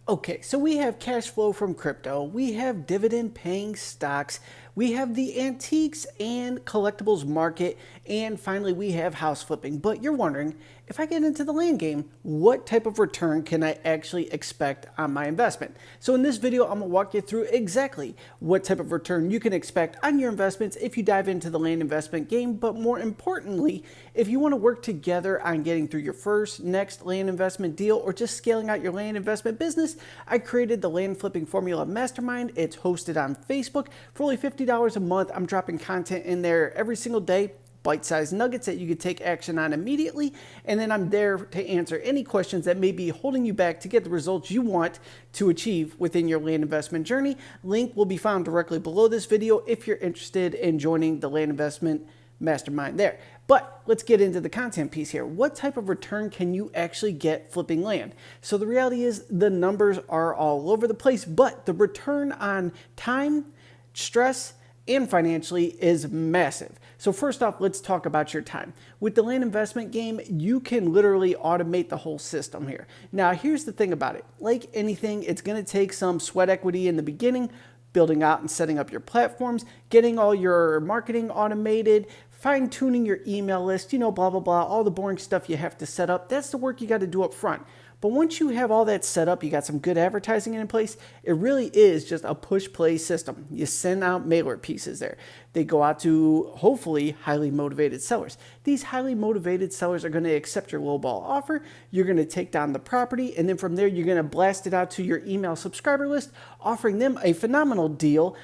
Okay, so we have cash flow from crypto, we have dividend paying stocks, we have the antiques and collectibles market, and finally we have house flipping. But you're wondering, if I get into the land game, what type of return can I actually expect on my investment? So in this video, I'm gonna walk you through exactly what type of return you can expect on your investments if you dive into the land investment game, but more importantly, if you wanna work together on getting through your first, next land investment deal, or just scaling out your land investment business, I created the Land Flipping Formula Mastermind. It's hosted on Facebook for only $50 a month. I'm dropping content in there every single day, bite-sized nuggets that you could take action on immediately, and then I'm there to answer any questions that may be holding you back to get the results you want to achieve within your land investment journey. Link will be found directly below this video if you're interested in joining the Land Investment Mastermind there. But let's get into the content piece here. What type of return can you actually get flipping land? So the reality is the numbers are all over the place, but the return on time, stress, and financially is massive. So first off, let's talk about your time. With the land investment game, you can literally automate the whole system here. Now, here's the thing about it. Like anything, it's gonna take some sweat equity in the beginning, building out and setting up your platforms, getting all your marketing automated, fine-tuning your email list, blah, blah, blah, all the boring stuff you have to set up. That's the work you got to do up front. But once you have all that set up, you got some good advertising in place, it really is just a push-play system. You send out mailer pieces there. They go out to, hopefully, highly motivated sellers. These highly motivated sellers are going to accept your lowball offer. You're going to take down the property, and then from there, you're going to blast it out to your email subscriber list, offering them a phenomenal deal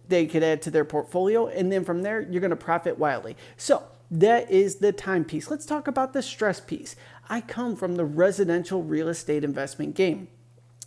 they could add to their portfolio, and then from there, you're going to profit wildly. So that is the time piece. Let's talk about the stress piece. I come from the residential real estate investment game.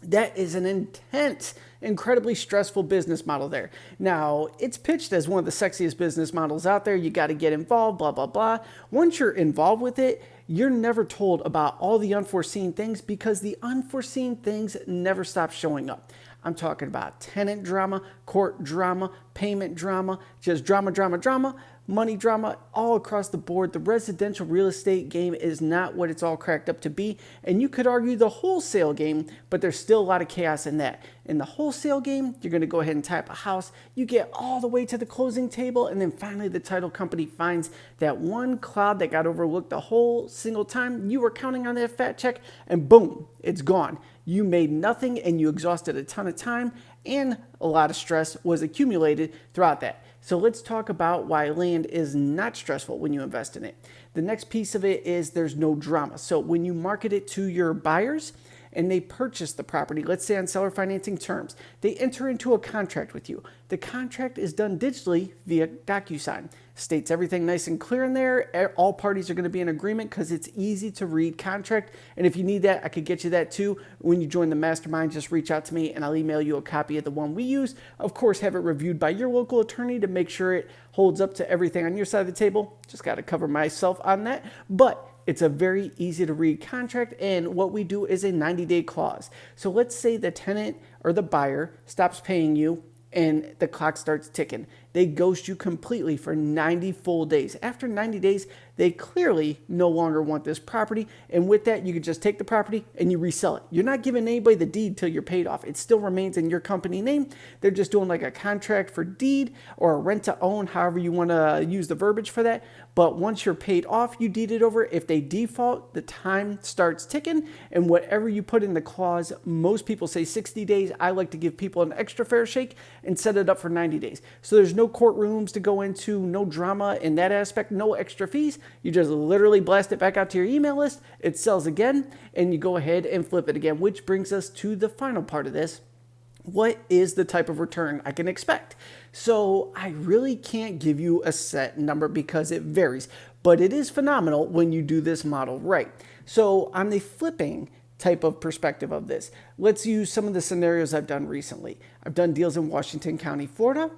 That is an intense, incredibly stressful business model there. Now, it's pitched as one of the sexiest business models out there. You got to get involved, blah, blah, blah. Once you're involved with it, you're never told about all the unforeseen things because the unforeseen things never stop showing up. I'm talking about tenant drama, court drama, payment drama, just drama, drama, drama, money drama, all across the board. The residential real estate game is not what it's all cracked up to be. And you could argue the wholesale game, but there's still a lot of chaos in that. In the wholesale game, you're going to go ahead and type a house. You get all the way to the closing table, and then finally the title company finds that one cloud that got overlooked the whole single time. You were counting on that fat check, and boom, it's gone. You made nothing, and you exhausted a ton of time, and a lot of stress was accumulated throughout that. So let's talk about why land is not stressful when you invest in it. The next piece of it is there's no drama. So when you market it to your buyers and they purchase the property, let's say on seller financing terms, they enter into a contract with you. The contract is done digitally via DocuSign. States everything nice and clear in there. All parties are going to be in agreement because it's easy to read contract. And if you need that, I could get you that too. When you join the mastermind, just reach out to me and I'll email you a copy of the one we use. Of course, have it reviewed by your local attorney to make sure it holds up to everything on your side of the table. Just got to cover myself on that. But it's a very easy to read contract, and what we do is a 90-day clause. So let's say the tenant or the buyer stops paying you and the clock starts ticking. They ghost you completely for 90 full days. After 90 days, they clearly no longer want this property. And with that, you can just take the property and you resell it. You're not giving anybody the deed till you're paid off. It still remains in your company name. They're just doing like a contract for deed or a rent to own, however you want to use the verbiage for that. But once you're paid off, you deed it over. If they default, the time starts ticking. And whatever you put in the clause, most people say 60 days. I like to give people an extra fair shake and set it up for 90 days. So there's no courtrooms to go into, no drama in that aspect, no extra fees. You just literally blast it back out to your email list. It sells again, and you go ahead and flip it again, which brings us to the final part of this. What is the type of return I can expect? So I really can't give you a set number because it varies, but it is phenomenal when you do this model right. So on the flipping type of perspective of this, let's use some of the scenarios I've done recently. I've done deals in Washington County, Florida.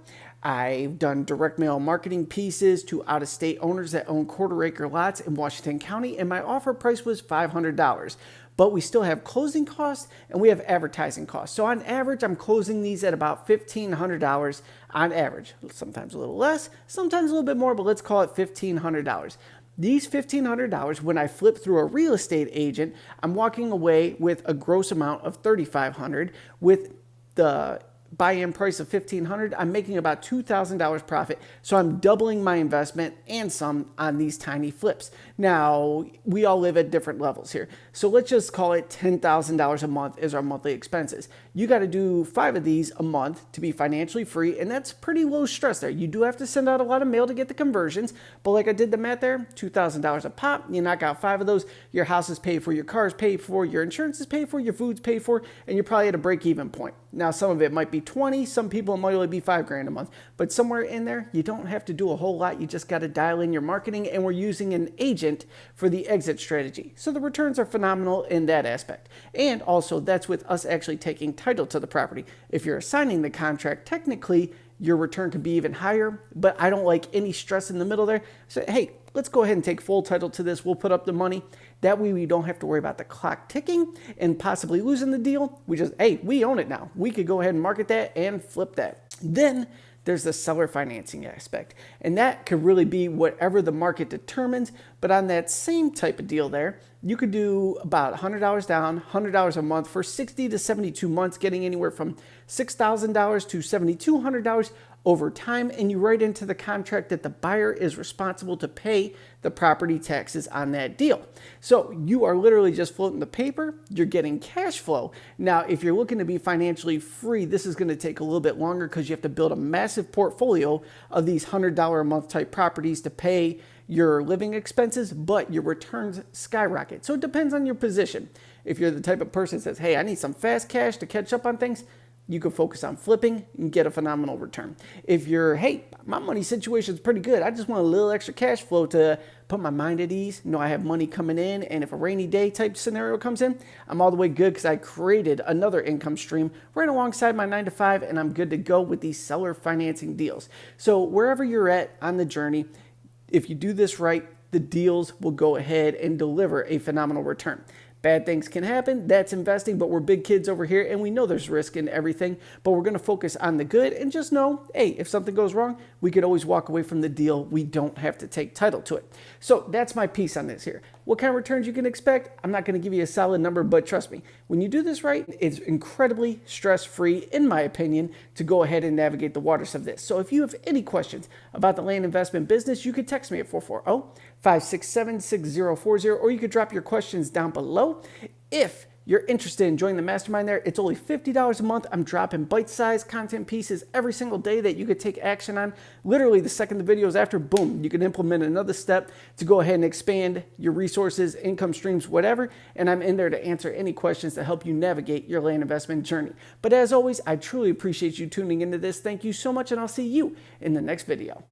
I've done direct mail marketing pieces to out-of-state owners that own quarter-acre lots in Washington County, and my offer price was $500. But we still have closing costs and we have advertising costs. So on average, I'm closing these at about $1,500 on average. Sometimes a little less, sometimes a little bit more, but let's call it $1,500. These $1,500, when I flip through a real estate agent, I'm walking away with a gross amount of $3,500. With the buy-in price of $1,500, I'm making about $2,000 profit. So I'm doubling my investment and some on these tiny flips. Now, we all live at different levels here. So let's just call it $10,000 a month is our monthly expenses. You got to do 5 of these a month to be financially free, and that's pretty low stress there. You do have to send out a lot of mail to get the conversions, but like I did the math there, $2,000 a pop, you knock out 5 of those, your house is paid for, your car is paid for, your insurance is paid for, your food's paid for, and you're probably at a break-even point. Now, some of it might be 20, some people it might only be $5,000 a month, but somewhere in there, you don't have to do a whole lot. You just got to dial in your marketing, and we're using an agent for the exit strategy. So the returns are phenomenal in that aspect. And also, that's with us actually taking title to the property. If you're assigning the contract, technically, your return could be even higher, but I don't like any stress in the middle there. So, hey, let's go ahead and take full title to this. We'll put up the money. That way we don't have to worry about the clock ticking and possibly losing the deal. We just, hey, we own it now. We could go ahead and market that and flip that. Then there's the seller financing aspect, and that could really be whatever the market determines. But on that same type of deal there, you could do about $100 down, $100 a month for 60 to 72 months, getting anywhere from $6,000 to $7,200 over time, and you write into the contract that the buyer is responsible to pay the property taxes on that deal. So you are literally just floating the paper, you're getting cash flow. Now, if you're looking to be financially free, this is going to take a little bit longer because you have to build a massive portfolio of these $100 a month type properties to pay your living expenses, but your returns skyrocket. So it depends on your position. If you're the type of person that says, hey, I need some fast cash to catch up on things, you can focus on flipping and get a phenomenal return. If you're, hey, my money situation is pretty good, I just want a little extra cash flow to put my mind at ease, know I have money coming in, and if a rainy day type scenario comes in, I'm all the way good because I created another income stream right alongside my 9 to 5, and I'm good to go with these seller financing deals. So wherever you're at on the journey, if you do this right, the deals will go ahead and deliver a phenomenal return. Bad things can happen, that's investing, but we're big kids over here and we know there's risk in everything, but we're gonna focus on the good and just know, hey, if something goes wrong, we could always walk away from the deal. We don't have to take title to it. So that's my piece on this here. What kind of returns you can expect? I'm not gonna give you a solid number, but trust me, when you do this right, it's incredibly stress-free, in my opinion, to go ahead and navigate the waters of this. So if you have any questions about the land investment business, you could text me at 440-567-6040, or you could drop your questions down below. If you're interested in joining the mastermind there, it's only $50 a month. I'm dropping bite-sized content pieces every single day that you could take action on. Literally, the second the video is after, boom, you can implement another step to go ahead and expand your resources, income streams, whatever. And I'm in there to answer any questions to help you navigate your land investment journey. But as always, I truly appreciate you tuning into this. Thank you so much, and I'll see you in the next video.